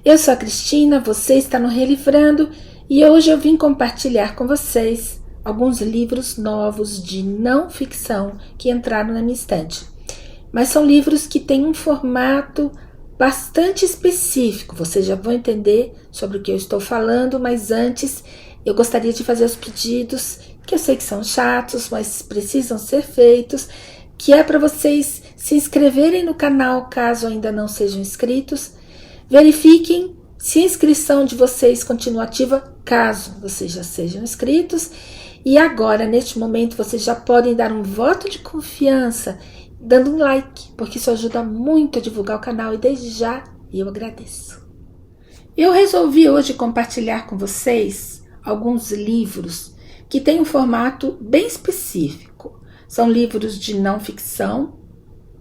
Eu sou a Cristina, você está no Relivrando e hoje eu vim compartilhar com vocês alguns livros novos de não ficção que entraram na minha estante. Mas são livros que têm um formato bastante específico, vocês já vão entender sobre o que eu estou falando, mas antes eu gostaria de fazer os pedidos, que eu sei que são chatos, mas precisam ser feitos, que é para vocês se inscreverem no canal caso ainda não sejam inscritos. Verifiquem se a inscrição de vocês continua ativa, caso vocês já sejam inscritos. E agora, neste momento, vocês já podem dar um voto de confiança, dando um like, porque isso ajuda muito a divulgar o canal e desde já eu agradeço. Eu resolvi hoje compartilhar com vocês alguns livros que têm um formato bem específico. São livros de não ficção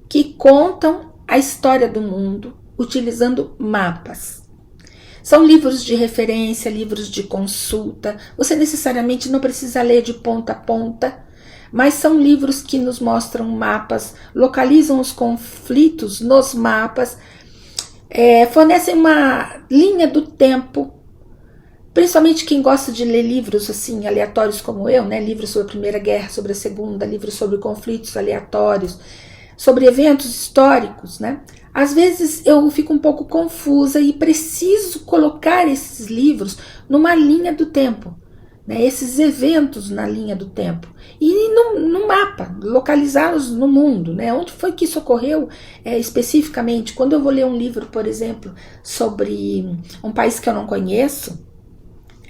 que contam a história do mundo utilizando mapas. São livros de referência, livros de consulta. Você necessariamente não precisa ler de ponta a ponta, mas são livros que nos mostram mapas, localizam os conflitos nos mapas, fornecem uma linha do tempo. Principalmente quem gosta de ler livros assim aleatórios como eu, né? Livros sobre a Primeira Guerra, sobre a Segunda, livros sobre conflitos aleatórios, sobre eventos históricos, né? Às vezes eu fico um pouco confusa e preciso colocar esses livros numa linha do tempo, né? Esses eventos na linha do tempo e no mapa, localizá-los no mundo, né? Onde foi que isso ocorreu especificamente? Quando eu vou ler um livro, por exemplo, sobre um país que eu não conheço,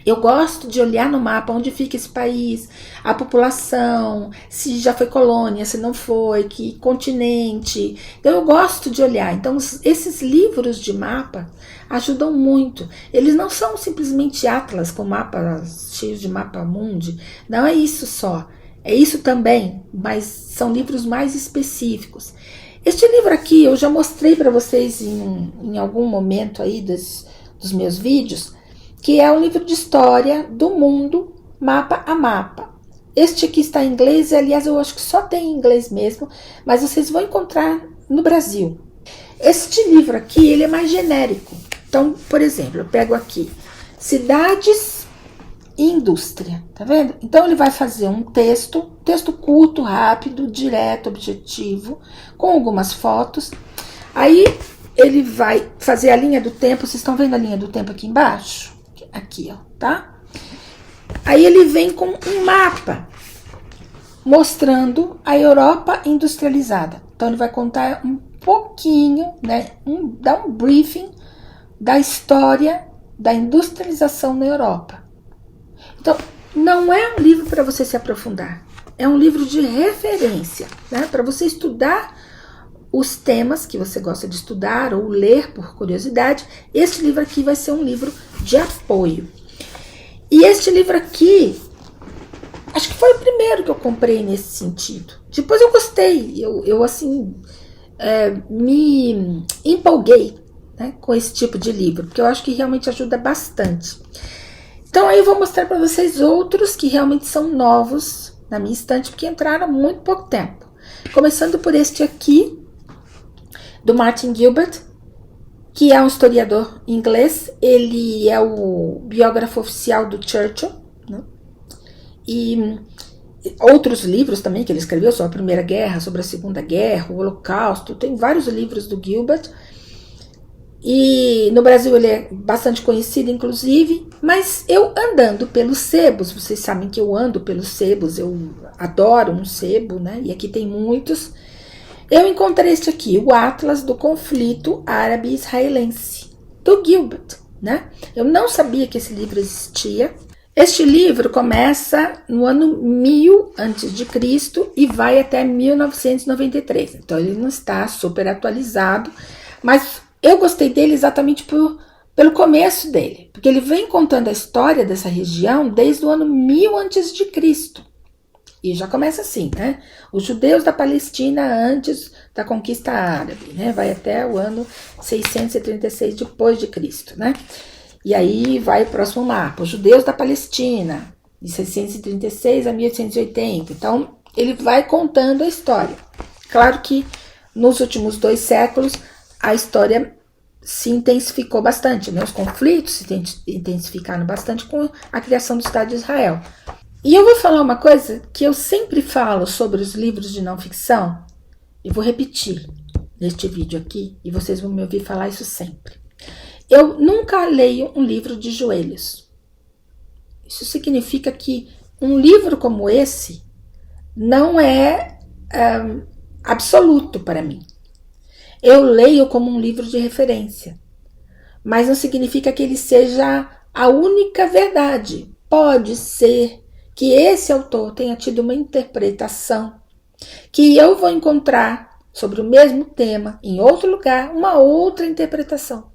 eu gosto de olhar no mapa onde fica esse país, a população, se já foi colônia, se não foi, que continente. Então eu gosto de olhar. Então esses livros de mapa ajudam muito. Eles não são simplesmente atlas com mapas cheios de mapa mundi. Não é isso só. É isso também, mas são livros mais específicos. Este livro aqui eu já mostrei para vocês em algum momento aí dos meus vídeos, que é um livro de história do mundo, mapa a mapa. Este aqui está em inglês, e aliás eu acho que só tem em inglês mesmo, mas vocês vão encontrar no Brasil. Este livro aqui, ele é mais genérico. Então, por exemplo, eu pego aqui, cidades e indústria, tá vendo? Então ele vai fazer um texto curto, rápido, direto, objetivo, com algumas fotos. Aí ele vai fazer a linha do tempo, vocês estão vendo a linha do tempo aqui embaixo? Aqui, ó, tá? Aí ele vem com um mapa mostrando a Europa industrializada. Então ele vai contar um pouquinho, né? Dar um briefing da história da industrialização na Europa. Então não é um livro para você se aprofundar, é um livro de referência, né? Para você estudar os temas que você gosta de estudar ou ler por curiosidade. Este livro aqui vai ser um livro de apoio. E este livro aqui, acho que foi o primeiro que eu comprei nesse sentido. Depois eu gostei, eu assim, me empolguei, né, com esse tipo de livro, porque eu acho que realmente ajuda bastante. Então aí eu vou mostrar para vocês outros que realmente são novos na minha estante, porque entraram há muito pouco tempo. Começando por este aqui, do Martin Gilbert, que é um historiador inglês. Ele é o biógrafo oficial do Churchill, né? E outros livros também que ele escreveu sobre a Primeira Guerra, sobre a Segunda Guerra, o Holocausto. Tem vários livros do Gilbert. E no Brasil ele é bastante conhecido, inclusive. Mas eu andando pelos sebos, vocês sabem que eu ando pelos sebos, eu adoro um sebo, né? E aqui tem muitos. Eu encontrei este aqui, o Atlas do Conflito Árabe-Israelense, do Gilbert, né? Eu não sabia que esse livro existia. Este livro começa no ano 1000 a.C. e vai até 1993. Então ele não está super atualizado, mas eu gostei dele exatamente pelo começo dele, porque ele vem contando a história dessa região desde o ano 1000 a.C. E já começa assim, né? Os judeus da Palestina antes da conquista árabe, né? Vai até o ano 636 depois de Cristo, né? E aí vai o próximo mapa, os judeus da Palestina, de 636 a 1880. Então, ele vai contando a história. Claro que nos últimos 2 séculos, a história se intensificou bastante, né? Os conflitos se intensificaram bastante com a criação do Estado de Israel. E eu vou falar uma coisa que eu sempre falo sobre os livros de não ficção, eu vou repetir neste vídeo aqui, e vocês vão me ouvir falar isso sempre. Eu nunca leio um livro de joelhos. Isso significa que um livro como esse não é absoluto para mim. Eu leio como um livro de referência, mas não significa que ele seja a única verdade. Pode ser que esse autor tenha tido uma interpretação que eu vou encontrar sobre o mesmo tema, em outro lugar, uma outra interpretação.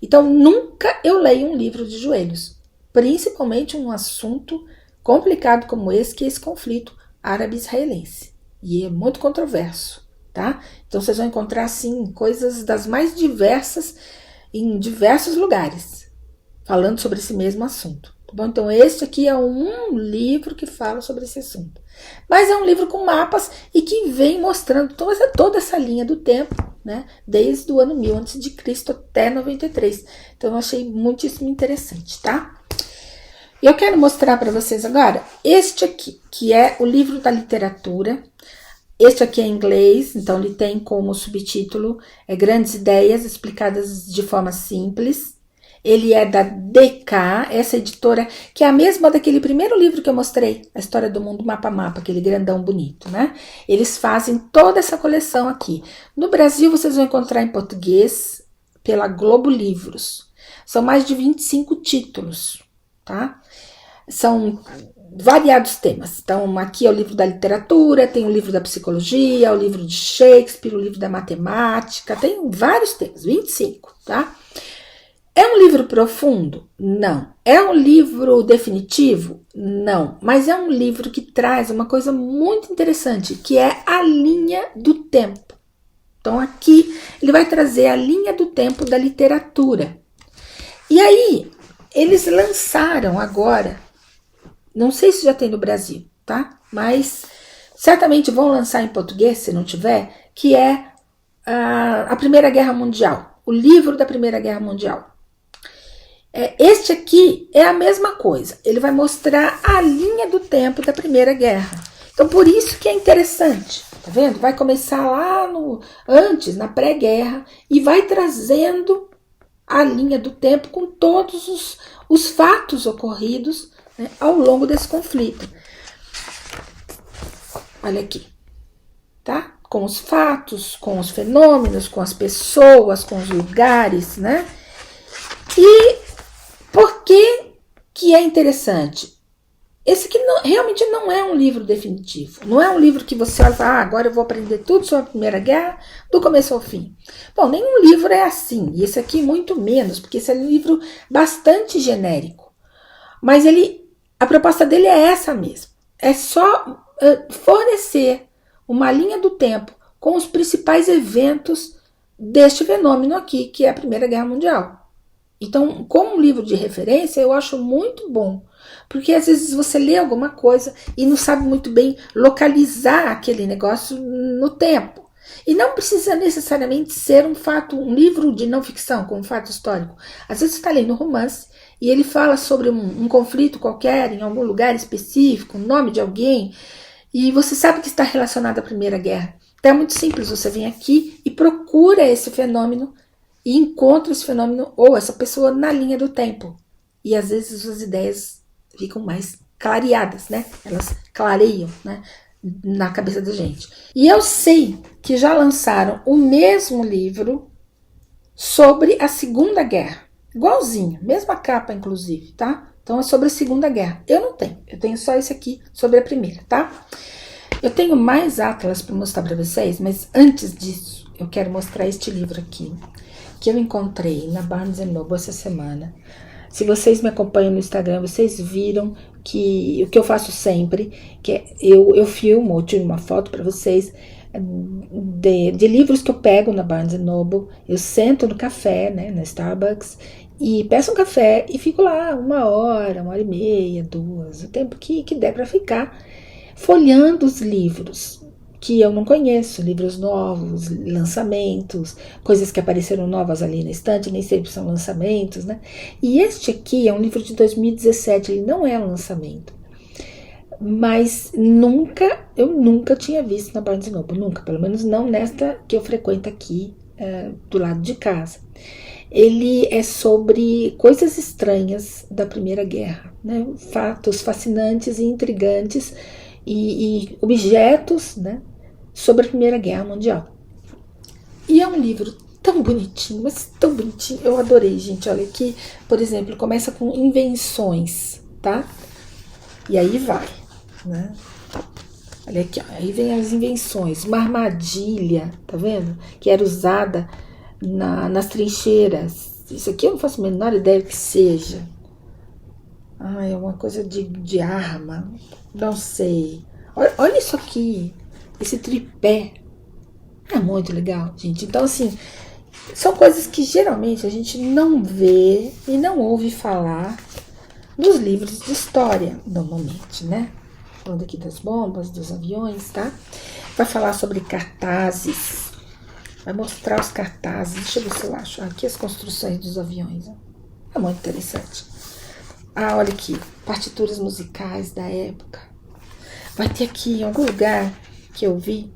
Então, nunca eu leio um livro de joelhos, principalmente um assunto complicado como esse, que é esse conflito árabe-israelense. E é muito controverso, tá? Então, vocês vão encontrar, assim, coisas das mais diversas em diversos lugares, falando sobre esse mesmo assunto. Bom, então este aqui é um livro que fala sobre esse assunto. Mas é um livro com mapas e que vem mostrando toda essa linha do tempo, né? Desde o ano 1000 a.C. até 93. Então eu achei muitíssimo interessante, tá? E eu quero mostrar para vocês agora este aqui, que é o livro da literatura. Este aqui é em inglês, então ele tem como subtítulo Grandes Ideias Explicadas de Forma Simples. Ele é da DK, essa editora, que é a mesma daquele primeiro livro que eu mostrei, A História do Mundo Mapa a Mapa, aquele grandão bonito, né? Eles fazem toda essa coleção aqui. No Brasil, vocês vão encontrar em português pela Globo Livros. São mais de 25 títulos, tá? São variados temas. Então, aqui é o livro da literatura, tem o livro da psicologia, o livro de Shakespeare, o livro da matemática, tem vários temas, 25, tá? É um livro profundo? Não. É um livro definitivo? Não. Mas é um livro que traz uma coisa muito interessante, que é a linha do tempo. Então aqui ele vai trazer a linha do tempo da literatura. E aí, eles lançaram agora, não sei se já tem no Brasil, tá? Mas certamente vão lançar em português, se não tiver, que é a Primeira Guerra Mundial. O livro da Primeira Guerra Mundial. Este aqui é a mesma coisa. Ele vai mostrar a linha do tempo da Primeira Guerra. Então, por isso que é interessante. Tá vendo? Vai começar lá antes, na pré-guerra, e vai trazendo a linha do tempo com todos os fatos ocorridos, né, ao longo desse conflito. Olha aqui. Tá? Com os fatos, com os fenômenos, com as pessoas, com os lugares, né? E por que é interessante? Esse aqui realmente não é um livro definitivo. Não é um livro que você olha e fala, agora eu vou aprender tudo sobre a Primeira Guerra, do começo ao fim. Bom, nenhum livro é assim. E esse aqui muito menos, porque esse é um livro bastante genérico. Mas a proposta dele é essa mesmo. É só fornecer uma linha do tempo com os principais eventos deste fenômeno aqui, que é a Primeira Guerra Mundial. Então, como um livro de referência, eu acho muito bom, porque às vezes você lê alguma coisa e não sabe muito bem localizar aquele negócio no tempo. E não precisa necessariamente ser um livro de não ficção, com um fato histórico. Às vezes você está lendo um romance e ele fala sobre um conflito qualquer, em algum lugar específico, o nome de alguém, e você sabe que está relacionado à Primeira Guerra. Então é muito simples, você vem aqui e procura esse fenômeno e encontra esse fenômeno ou essa pessoa na linha do tempo. E às vezes as ideias ficam mais clareadas, né? Elas clareiam, né, na cabeça da gente. E eu sei que já lançaram o mesmo livro sobre a Segunda Guerra. Igualzinho, mesma capa inclusive, tá? Então é sobre a Segunda Guerra. Eu não tenho, eu tenho só esse aqui sobre a Primeira, tá? Eu tenho mais atlas para mostrar para vocês, mas antes disso eu quero mostrar este livro aqui, que eu encontrei na Barnes & Noble essa semana. Se vocês me acompanham no Instagram, vocês viram que o que eu faço sempre, que é eu filmo, eu tiro uma foto para vocês de livros que eu pego na Barnes & Noble. Eu sento no café, né, na Starbucks, e peço um café e fico lá 1 hora e meia, 2, o tempo que der para ficar, folheando os livros. que eu não conheço, livros novos, lançamentos, coisas que apareceram novas ali na estante, nem sempre são lançamentos, né? E este aqui é um livro de 2017, ele não é um lançamento. Mas eu nunca tinha visto na Barnes & Noble, nunca, pelo menos não nesta que eu frequento aqui, do lado de casa. Ele é sobre coisas estranhas da Primeira Guerra, né? Fatos fascinantes e intrigantes e objetos, né, sobre a Primeira Guerra Mundial. E é um livro tão bonitinho, mas tão bonitinho, eu adorei, gente. Olha aqui, por exemplo, começa com invenções, tá? E aí vai, né? Olha aqui, ó, aí vem as invenções, uma armadilha, tá vendo? Que era usada nas trincheiras. Isso aqui eu não faço a menor ideia do que seja. É uma coisa de arma, não sei. Olha isso aqui, esse tripé. É muito legal, gente. Então, assim, são coisas que geralmente a gente não vê e não ouve falar nos livros de história, normalmente, né? Falando aqui das bombas, dos aviões, tá? Vai falar sobre cartazes. Vai mostrar os cartazes. Deixa eu ver se eu acho. Aqui as construções dos aviões. Ó. É muito interessante. Olha aqui. Partituras musicais da época. Vai ter aqui em algum lugar que eu vi.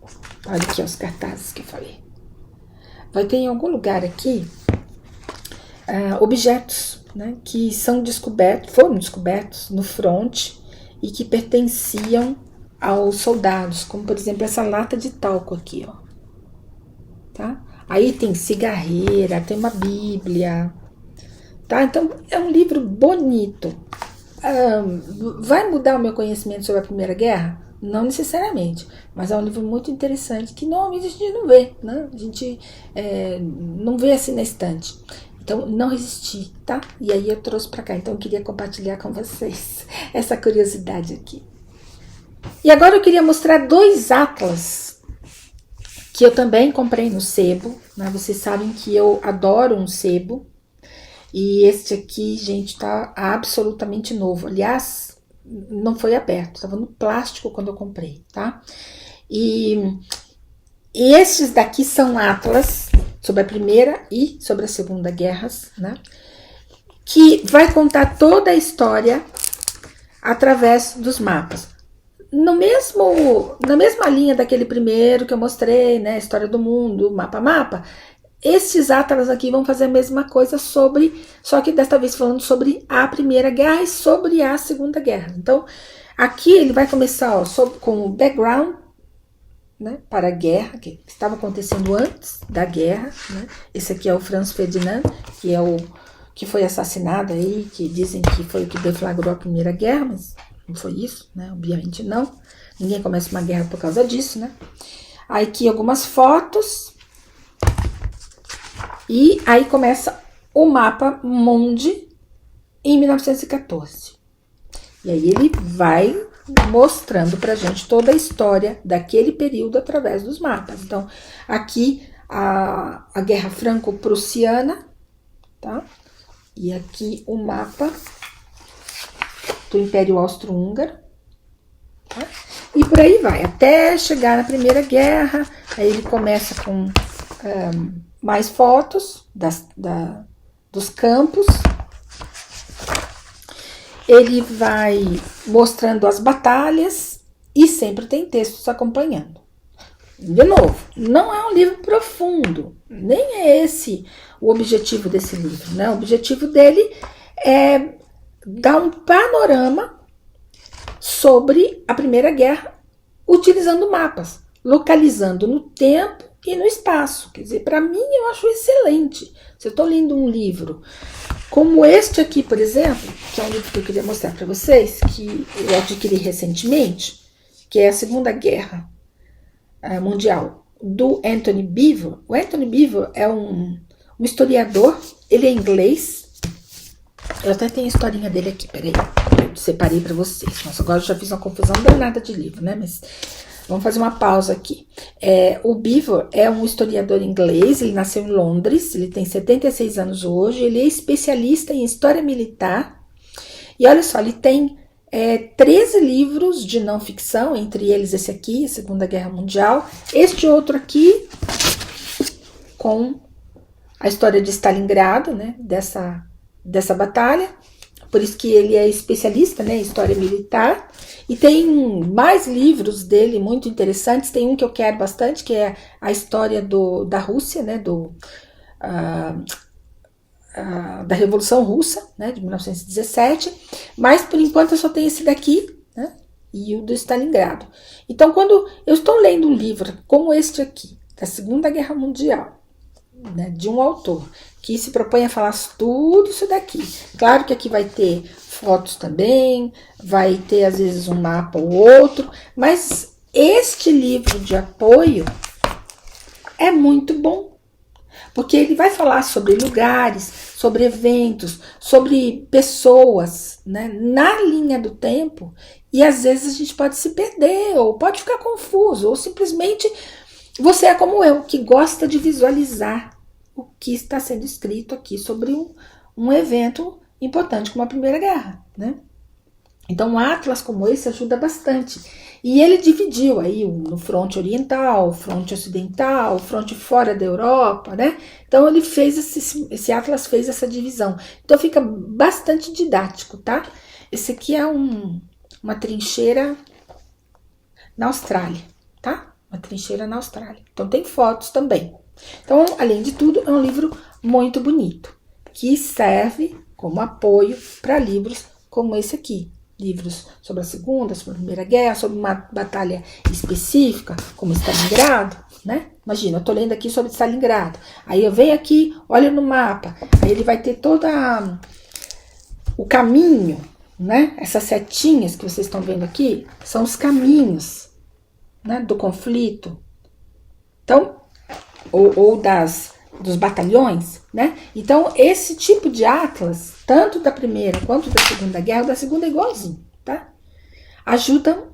Olha aqui os cartazes que eu falei. Vai ter em algum lugar aqui objetos, né, que foram descobertos no fronte e que pertenciam aos soldados, como por exemplo essa lata de talco aqui, ó. Tá? Aí tem cigarreira, tem uma bíblia, tá? Então é um livro bonito. Vai mudar o meu conhecimento sobre a Primeira Guerra? Não necessariamente, mas é um livro muito interessante que normalmente a gente não vê, né? A gente não vê assim na estante. Então, não resisti, tá? E aí eu trouxe pra cá. Então, eu queria compartilhar com vocês essa curiosidade aqui. E agora eu queria mostrar 2 atlas que eu também comprei no sebo, né? Vocês sabem que eu adoro um sebo. E este aqui, gente, tá absolutamente novo. Aliás, não foi aberto, tava no plástico quando eu comprei, tá? E estes daqui são atlas sobre a Primeira e sobre a Segunda Guerras, né? Que vai contar toda a história através dos mapas. Na mesma linha daquele primeiro que eu mostrei, né? História do mundo, mapa. Esses atlas aqui vão fazer a mesma coisa só que desta vez falando sobre a Primeira Guerra e sobre a Segunda Guerra. Então, aqui ele vai começar com o background, né, para a guerra, que estava acontecendo antes da guerra, né? Esse aqui é o Franz Ferdinand, que foi assassinado aí, que dizem que foi o que deflagrou a Primeira Guerra, mas não foi isso, né? Obviamente não. Ninguém começa uma guerra por causa disso, né? Aí aqui algumas fotos. E aí começa o mapa Mundi em 1914. E aí ele vai mostrando pra gente toda a história daquele período através dos mapas. Então, aqui a Guerra Franco-Prussiana, tá? E aqui o mapa do Império Austro-Húngaro, tá? E por aí vai, até chegar na Primeira Guerra. Aí ele começa com mais fotos dos campos. Ele vai mostrando as batalhas e sempre tem textos acompanhando. De novo, não é um livro profundo, nem é esse o objetivo desse livro, né? O objetivo dele é dar um panorama sobre a Primeira Guerra utilizando mapas, localizando no tempo e no espaço. Quer dizer, para mim eu acho excelente. Se eu estou lendo um livro como este aqui, por exemplo, que é um livro que eu queria mostrar para vocês, que eu adquiri recentemente, que é a Segunda Guerra Mundial, do Anthony Beevor. O Anthony Beevor é um historiador, ele é inglês. Eu até tenho a historinha dele aqui, peraí, eu separei para vocês. Nossa, agora eu já fiz uma confusão danada de livro, né? Mas vamos fazer uma pausa aqui. O Beevor é um historiador inglês, ele nasceu em Londres, ele tem 76 anos hoje, ele é especialista em história militar. E olha só, ele tem 13 livros de não ficção, entre eles esse aqui, a Segunda Guerra Mundial, este outro aqui, com a história de Stalingrado, né, dessa batalha, por isso que ele é especialista, né, em história militar, e tem mais livros dele muito interessantes, tem um que eu quero bastante, que é a história da Rússia, né, da Revolução Russa, né, de 1917, mas por enquanto eu só tenho esse daqui, né, e o do Stalingrado. Então, quando eu estou lendo um livro como este aqui, da Segunda Guerra Mundial, né, de um autor que se propõe a falar tudo isso daqui, claro que aqui vai ter fotos também, vai ter às vezes um mapa ou outro, mas este livro de apoio é muito bom, porque ele vai falar sobre lugares, sobre eventos, sobre pessoas, né, na linha do tempo, e às vezes a gente pode se perder, ou pode ficar confuso, ou simplesmente você é como eu, que gosta de visualizar o que está sendo escrito aqui sobre um evento importante como a Primeira Guerra, né? Então, um atlas como esse ajuda bastante. E ele dividiu aí no fronte oriental, fronte ocidental, fronte fora da Europa, né? Então, ele fez esse atlas fez essa divisão. Então, fica bastante didático, tá? Esse aqui é uma trincheira na Austrália, tá? Uma trincheira na Austrália. Então, tem fotos também. Então, além de tudo, é um livro muito bonito, que serve como apoio para livros como esse aqui. Livros sobre a Segunda, sobre a Primeira Guerra, sobre uma batalha específica, como Stalingrado, né? Imagina, eu tô lendo aqui sobre Stalingrado. Aí eu venho aqui, olho no mapa, aí ele vai ter todo o caminho, né? Essas setinhas que vocês estão vendo aqui, são os caminhos, né, do conflito. Então, ou dos batalhões, né? Então, esse tipo de atlas, tanto da Primeira quanto da Segunda Guerra, da Segunda é igualzinho, tá? Ajuda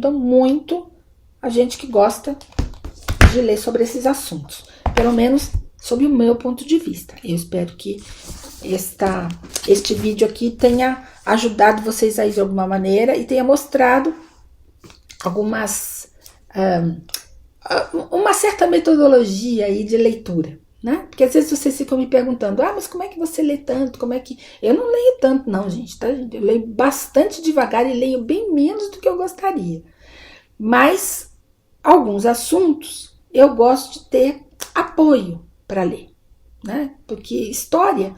muito a gente que gosta de ler sobre esses assuntos, pelo menos sob o meu ponto de vista. Eu espero que este vídeo aqui tenha ajudado vocês aí de alguma maneira e tenha mostrado uma certa metodologia aí de leitura, né? Porque às vezes vocês ficam me perguntando, mas como é que você lê tanto? Como é que... Eu não leio tanto não, gente, tá? Eu leio bastante devagar e leio bem menos do que eu gostaria. Mas alguns assuntos eu gosto de ter apoio para ler, né? Porque história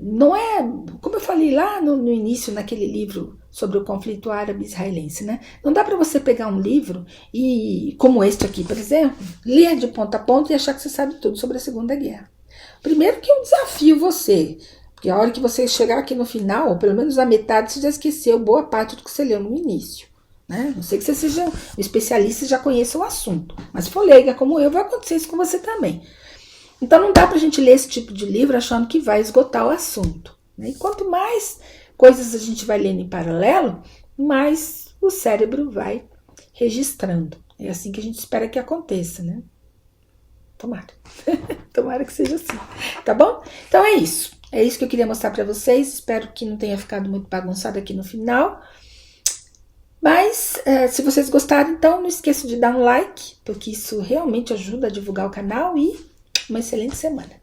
não é, como eu falei lá no início, naquele livro sobre o conflito árabe-israelense, né? Não dá para você pegar um livro e, como este aqui, por exemplo, ler de ponta a ponta e achar que você sabe tudo sobre a Segunda Guerra. Primeiro que eu desafio você, porque a hora que você chegar aqui no final, ou pelo menos na metade, você já esqueceu boa parte do que você leu no início, né? Não sei que você seja um especialista e já conheça o assunto, mas se for leiga como eu, vai acontecer isso com você também. Então não dá pra gente ler esse tipo de livro achando que vai esgotar o assunto, né? E quanto mais coisas a gente vai lendo em paralelo, mais o cérebro vai registrando. É assim que a gente espera que aconteça, né? Tomara. Tomara que seja assim, tá bom? Então é isso. É isso que eu queria mostrar pra vocês. Espero que não tenha ficado muito bagunçado aqui no final. Mas, se vocês gostaram, então não esqueça de dar um like, porque isso realmente ajuda a divulgar o canal e uma excelente semana.